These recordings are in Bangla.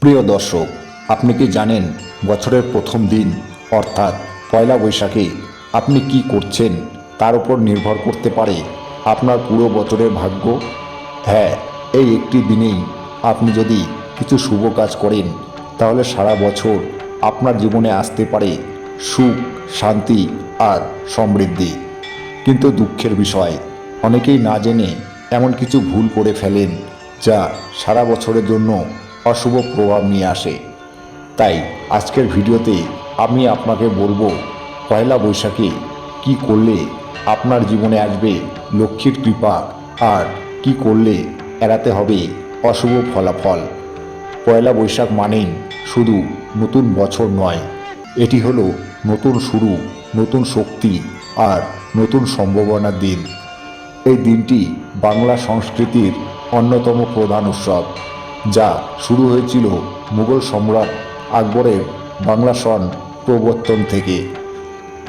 প্রিয় দর্শক, আপনি কি জানেন বছরের প্রথম দিন অর্থাৎ পয়লা বৈশাখে আপনি কি করছেন তার উপর নির্ভর করতে পারে আপনার পুরো বছরের ভাগ্য? হ্যাঁ, এই একটি দিনেই আপনি যদি কিছু শুভ কাজ করেন তাহলে সারা বছর আপনার জীবনে আসতে পারে সুখ, শান্তি আর সমৃদ্ধি। কিন্তু দুঃখের বিষয়, অনেকেই না জেনে এমন কিছু ভুল করে ফেলেন যা সারা বছরের জন্য অশুভ প্রভাব নিয়ে আসে। তাই আজকের ভিডিওতে আমি আপনাকে বলবো পয়লা বৈশাখে কি করলে আপনার জীবনে আসবে লক্ষ্মীর কৃপা, আর কি করলে এড়াতে হবে অশুভ ফলাফল। পয়লা বৈশাখ মানেই শুধু নতুন বছর নয়, এটি হলো নতুন শুরু, নতুন শক্তি আর নতুন সম্ভাবনার দিন। এই দিনটি বাংলা সংস্কৃতির অন্যতম প্রধান উৎসব, যা শুরু হয়েছিল মুঘল সম্রাট আকবরের বাংলা সন প্রবর্তন থেকে।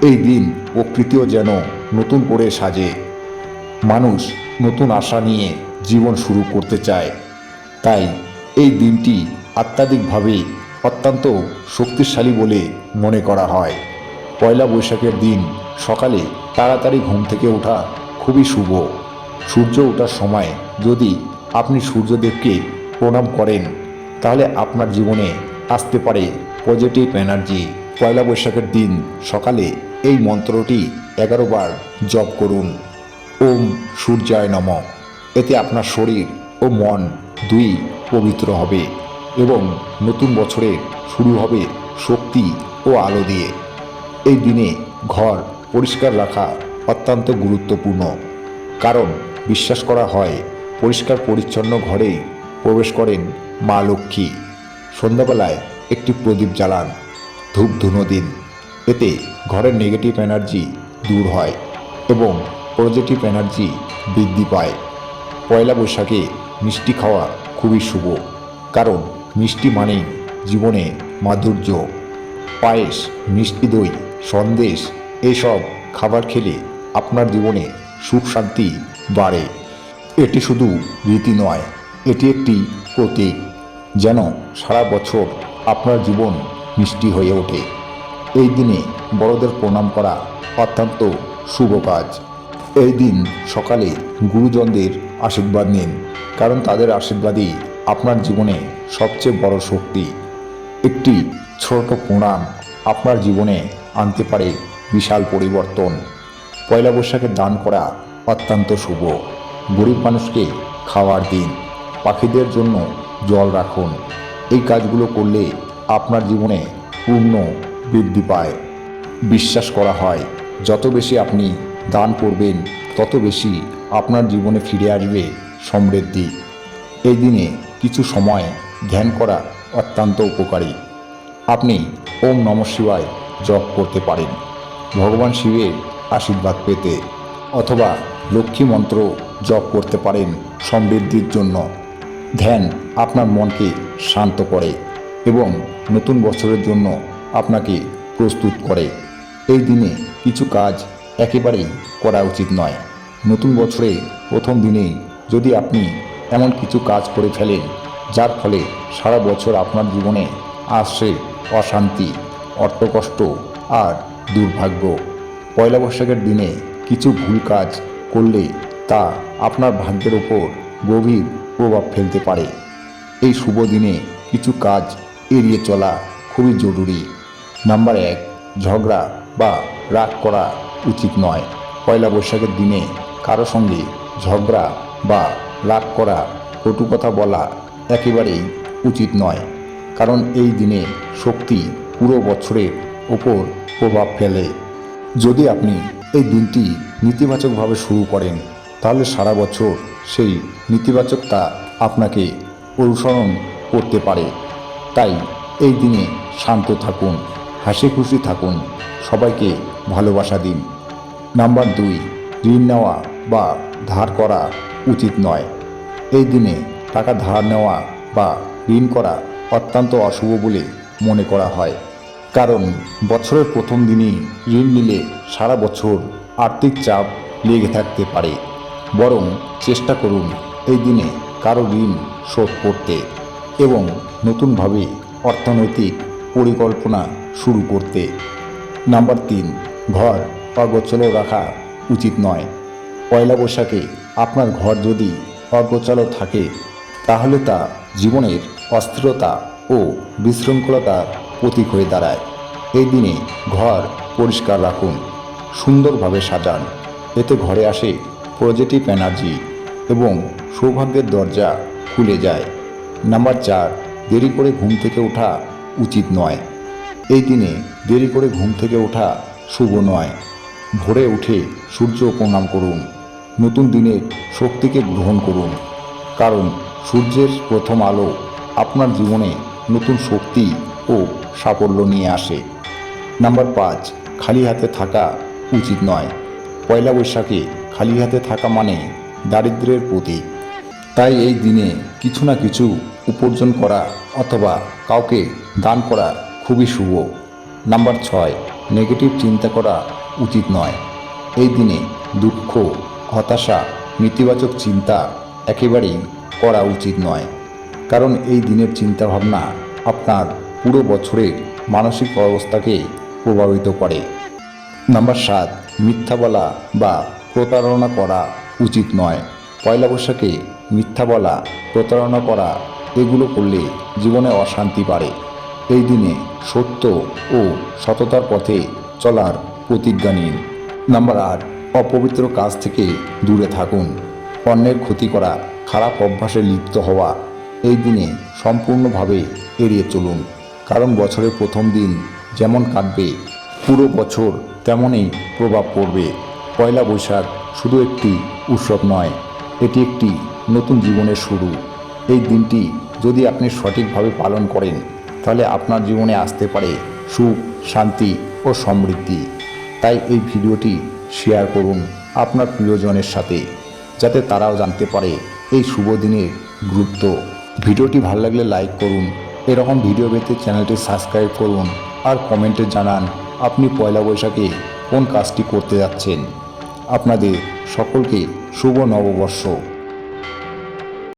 এই দিন প্রকৃতিও যেন নতুন করে সাজে, মানুষ নতুন আশা নিয়ে জীবন শুরু করতে চায়। তাই এই দিনটি আধ্যাত্মিকভাবে অত্যন্ত শক্তিশালী বলে মনে করা হয়। পয়লা বৈশাখের দিন সকালে তাড়াতাড়ি ঘুম থেকে ওঠা খুবই শুভ। সূর্য ওঠার সময় যদি আপনি সূর্যদেবকে প্রণাম করেন তাহলে আপনার জীবনে আসতে পারে পজিটিভ এনার্জি। পয়লা বৈশাখের দিন সকালে এই মন্ত্রটি 11 বার জপ করুন, ওম সূর্যায় নমঃ। এতে আপনার শরীর ও মন দুই পবিত্র হবে এবং নতুন বছরের শুরু হবে শক্তি ও আলো দিয়ে। এই দিনে ঘর পরিষ্কার রাখা অত্যন্ত গুরুত্বপূর্ণ, কারণ বিশ্বাস করা হয় পরিষ্কার পরিচ্ছন্ন ঘরেই প্রবেশ করেন মা লক্ষ্মী। সন্ধ্যাবেলায় একটি প্রদীপ জ্বালান, ধূপ ধুনো দিন। এতে ঘরের নেগেটিভ এনার্জি দূর হয় এবং পজিটিভ এনার্জি বৃদ্ধি পায়। পয়লা বৈশাখে মিষ্টি খাওয়া খুবই শুভ, কারণ মিষ্টি মানেই জীবনে মাধুর্য। পায়েস, মিষ্টি দই, সন্দেশ এসব খাবার খেলে আপনার জীবনে সুখ শান্তি বাড়ে। এটি শুধু রীতি নয়, এটি একটি প্রতীক, যেন সারা বছর আপনার জীবন মিষ্টি হয়ে ওঠে। এই দিনে বড়দের প্রণাম করা অত্যন্ত শুভ কাজ। এই দিন সকালে গুরুজনদের আশীর্বাদ নিন, কারণ তাদের আশীর্বাদই আপনার জীবনে সবচেয়ে বড় শক্তি। একটি ছোট প্রণাম আপনার জীবনে আনতে পারে বিশাল পরিবর্তন। পয়লা বৈশাখে দান করা অত্যন্ত শুভ। গরিব মানুষকে খাওয়ার দিন, পাখিদের জন্য জল রাখুন। এই কাজগুলো করলে আপনার জীবনে পূর্ণ বৃদ্ধি পায়। বিশ্বাস করা হয় যত বেশি আপনি দান করবেন তত বেশি আপনার জীবনে ফিরে আসবে সমৃদ্ধি। এই দিনে কিছু সময় ধ্যান করা অত্যন্ত উপকারী। আপনি ওম নমঃ শিবায় জপ করতে পারেন ভগবান শিবের আশীর্বাদ পেতে, অথবা লক্ষ্মী মন্ত্র জপ করতে পারেন সমৃদ্ধির জন্য। ধ্যান আপনার মনকে শান্ত করে এবং নতুন বছরের জন্য আপনাকে প্রস্তুত করে। এই দিনে কিছু কাজ একেবারেই করা উচিত নয়। নতুন বছরে প্রথম দিনেই যদি আপনি এমন কিছু কাজ করে ফেলেন যার ফলে সারা বছর আপনার জীবনে আসছে অশান্তি, অর্থকষ্ট আর দুর্ভাগ্য। পয়লা বৈশাখের দিনে কিছু ভুল কাজ করলে তা আপনার ভাগ্যের ওপর গভীর প্রভাব ফেলতে পারে। এই শুভ দিনে কিছু কাজ এড়িয়ে চলা খুবই জরুরি। নাম্বার 1, ঝগড়া বা রাগ করা উচিত নয়। পয়লা বৈশাখের দিনে কারো সঙ্গে ঝগড়া বা রাগ করা, কটু কথা বলা একেবারেই উচিত নয়, কারণ এই দিনে শক্তি পুরো বছরের ওপর প্রভাব ফেলে। যদি আপনি এই দিনটি নেতিবাচকভাবে শুরু করেন তাহলে সারা বছর সেই নেতিবাচকতা আপনাকে অনুসরণ করতে পারে। তাই এই দিনে শান্ত থাকুন, হাসি খুশি থাকুন, সবাইকে ভালোবাসা দিন। নাম্বার 2, ঋণ নেওয়া বা ধার করা উচিত নয়। এই দিনে টাকা ধার নেওয়া বা ঋণ করা অত্যন্ত অশুভ বলে মনে করা হয়, কারণ বছরের প্রথম দিনই ঋণ নিলে সারা বছর আর্থিক চাপ লেগে থাকতে পারে। বরং চেষ্টা করুন এই দিনে কারো ঋণ শোধ করতে এবং নতুনভাবে অর্থনৈতিক পরিকল্পনা শুরু করতে। নাম্বার 3, ঘর অগোছালো রাখা উচিত নয়। পয়লা বৈশাখে আপনার ঘর যদি অগোছালো থাকে তাহলে তা জীবনের অস্থিরতা ও বিশৃঙ্খলতার প্রতীক হয়ে দাঁড়ায়। এই দিনে ঘর পরিষ্কার রাখুন, সুন্দরভাবে সাজান, এতে ঘরে আসে পজিটিভ এনার্জি এবং সৌভাগ্যের দরজা খুলে যায়। নাম্বার 4, দেরি করে ঘুম থেকে ওঠা উচিত নয়। এই দিনে দেরি করে ঘুম থেকে ওঠা শুভ নয়। ভোরে উঠে সূর্য প্রণাম করুন, নতুন দিনের শক্তিকে গ্রহণ করুন, কারণ সূর্যের প্রথম আলো আপনার জীবনে নতুন শক্তি ও সাফল্য নিয়ে আসে। নাম্বার 5, খালি হাতে থাকা উচিত নয়। পয়লা বৈশাখে খালি হাতে থাকা মানে দারিদ্র্যের প্রতীক। তাই এই দিনে কিছু না কিছু উপার্জন করা অথবা কাউকে দান করা খুবই শুভ। নাম্বার 6, নেগেটিভ চিন্তা করা উচিত নয়। এই দিনে দুঃখ, হতাশা, নেতিবাচক চিন্তা একেবারেই করা উচিত নয়, কারণ এই দিনের চিন্তাভাবনা আপনার পুরো বছরের মানসিক অবস্থাকে প্রভাবিত করে। নাম্বার 7, মিথ্যা বলা বা প্রতারণা করা উচিত নয়। পয়লা বৈশাখে মিথ্যা বলা, প্রতারণা করা এগুলো করলে জীবনে অশান্তি বাড়ে। এই দিনে সত্য ও সততার পথে চলার প্রতিজ্ঞা নিন। নাম্বার 8, অপবিত্র কাজ থেকে দূরে থাকুন। অন্যের ক্ষতি করা, খারাপ অভ্যাসে লিপ্ত হওয়া এই দিনে সম্পূর্ণভাবে এড়িয়ে চলুন, কারণ বছরের প্রথম দিন যেমন কাটবে পুরো বছর তেমনই প্রভাব পড়বে। পয়লা বৈশাখ শুধু একটি উৎসব নয়, এটি একটি নতুন জীবনের শুরু। এই দিনটি যদি আপনি সঠিকভাবে পালন করেন তাহলে আপনার জীবনে আসতে পারে সুখ, শান্তি ও সমৃদ্ধি। তাই এই ভিডিওটি শেয়ার করুন আপনার প্রিয়জনের সাথে, যাতে তারাও জানতে পারে এই শুভ দিনের গুরুত্ব। ভিডিওটি ভালো লাগলে লাইক করুন, এরকম ভিডিও পেতে চ্যানেলটি সাবস্ক্রাইব করুন আর কমেন্টে জানান আপনি পয়লা বৈশাখে কোন কাজটি করতে যাচ্ছেন। আপনাদের সকলকে শুভ নববর্ষ।